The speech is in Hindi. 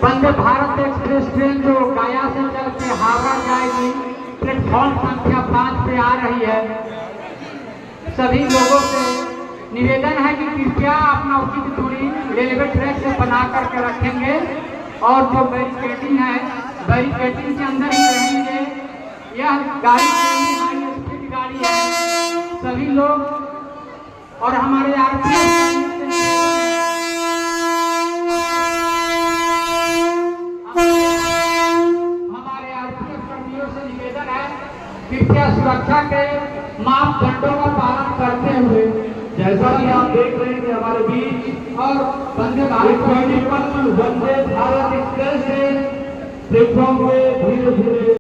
वंदे भारत एक्सप्रेस ट्रेन जो गया से चल के हावड़ा जाएगी, प्लेटफॉर्म संख्या 5 पे आ रही है। सभी लोगों से निवेदन है कि कृपया अपना उचित दूरी रेलवे ट्रैक से बना करके रखेंगे और जो बैरिकेडिंग है बैरिकेडिंग के अंदर ही रहेंगे। यह गाड़ी हाई स्पीड गाड़ी है। सभी लोग और हमारे आरपीएफ कृपया सुरक्षा के मापदंडों का पालन करते हुए, जैसा कि आप देख रहे हैं कि हमारे बीच और वंदे भारत एक्सप्रेस से प्लेटफॉर्म पे धीरे धीरे